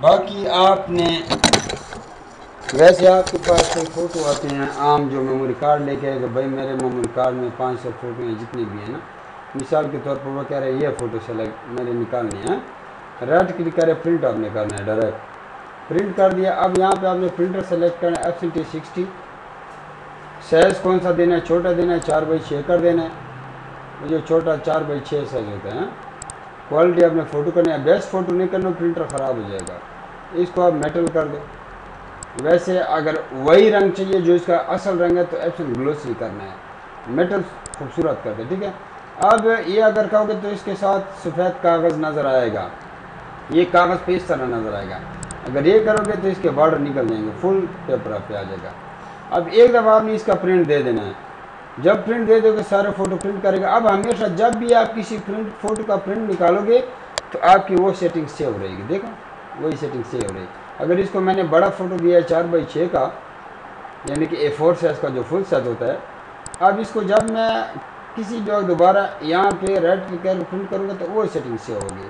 बाकी आपने वैसे आपके पास कोई फ़ोटो आते हैं आम जो मेमोरी कार्ड लेके आए कि भाई मेरे मेमोरी कार्ड में 500 फ़ोटो हैं जितनी भी हैं ना, मिसाल के तौर पर वो कह रहे हैं ये फ़ोटो सेलेक्ट मेरे निकालनी है, राइट क्लिक करें प्रिंट आपने करना है, डायरेक्ट प्रिंट कर दिया। अब यहाँ पे आपने प्रिंटर सेलेक्ट करना है FCT60, साइज़ कौन सा देना है, छोटा देना है 4x6 कर देना है, जो छोटा 4x6 साइज़ होता है। क्वालिटी आपने फ़ोटो करनी है, बेस्ट फ़ोटो नहीं करना प्रिंटर ख़राब हो जाएगा, इसको आप मेटल कर दो। वैसे अगर वही रंग चाहिए जो इसका असल रंग है तो एप्सन ग्लोसी करना है, मेटल खूबसूरत कर दे, ठीक है। अब ये अगर कहोगे तो इसके साथ सफ़ेद कागज़ नज़र आएगा, ये कागज़ पे इस तरह नज़र आएगा, अगर ये करोगे तो इसके बॉर्डर निकल जाएंगे, फुल पेपर आप पे आ जाएगा। अब एक दफ़ा आपने इसका प्रिंट दे देना है, जब प्रिंट दे दोगे सारे फ़ोटो प्रिंट करेगा। अब हमेशा जब भी आप किसी फ़ोटो का प्रिंट निकालोगे तो आपकी वो सेटिंग सेव रहेगी, देखो वही सेटिंग सेव रहेगी। अगर इसको मैंने बड़ा फ़ोटो दिया है 4x6 का, यानी कि A4 साइज़ का जो फुल साइज़ होता है, अब इसको जब मैं किसी जो दोबारा यहाँ पे राइट क्लिक करके प्रिंट करूँगा तो वो सेटिंग सेव होगी।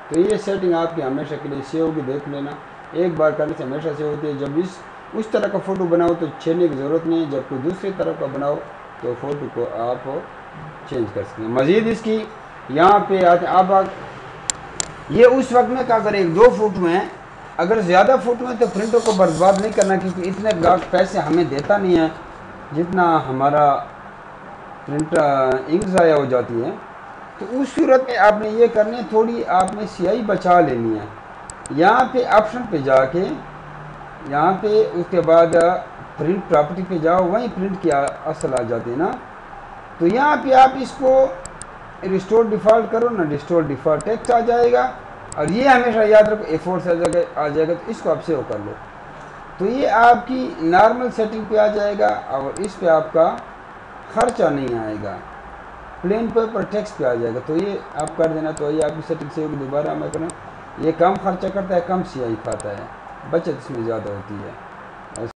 तो ये सेटिंग आपकी हमेशा के लिए सेव होगी, देख लेना, एक बार करने से हमेशा सेव होती है। जब उस तरह का फ़ोटो बनाओ तो छेड़ने की ज़रूरत नहीं है, जब कोई दूसरी तरह का बनाओ तो फ़ोटो को आप चेंज कर सकते हैं। मज़ीद इसकी यहाँ पे आते अब ये उस वक्त में क्या करें, 1-2 फ़ोटो हैं, अगर ज़्यादा फ़ोटो हैं तो प्रिंटर को बर्बाद नहीं करना, क्योंकि इतने पैसे हमें देता नहीं है जितना हमारा प्रिंटर इंक ज़ाया हो जाती है। तो उस सूरत में आपने ये करनी है, थोड़ी आपने स्याही बचा लेनी है। यहाँ पे ऑप्शन पे जाके यहाँ पे उसके बाद प्रिंट प्रॉपर्टी पे जाओ, वहीं प्रिंट की असल आ जाती है ना, तो यहाँ पे आप इसको रिस्टोर डिफ़ॉल्ट करो ना, रिस्टोर डिफ़ॉल्ट टेक्स्ट आ जाएगा, और ये हमेशा याद रखो A4 से आ जाएगा, तो इसको आप सेव कर लो। तो ये आपकी नॉर्मल सेटिंग पे आ जाएगा और इस पे आपका ख़र्चा नहीं आएगा, प्लेन पेपर टेक्स्ट पे आ जाएगा। तो ये आप कर देना, तो ये आपकी सेटिंग से होगी। दोबारा मैं करूँ, ये कम खर्चा करता है, कम स्याही खाता है, बचत इसमें ज़्यादा होती है।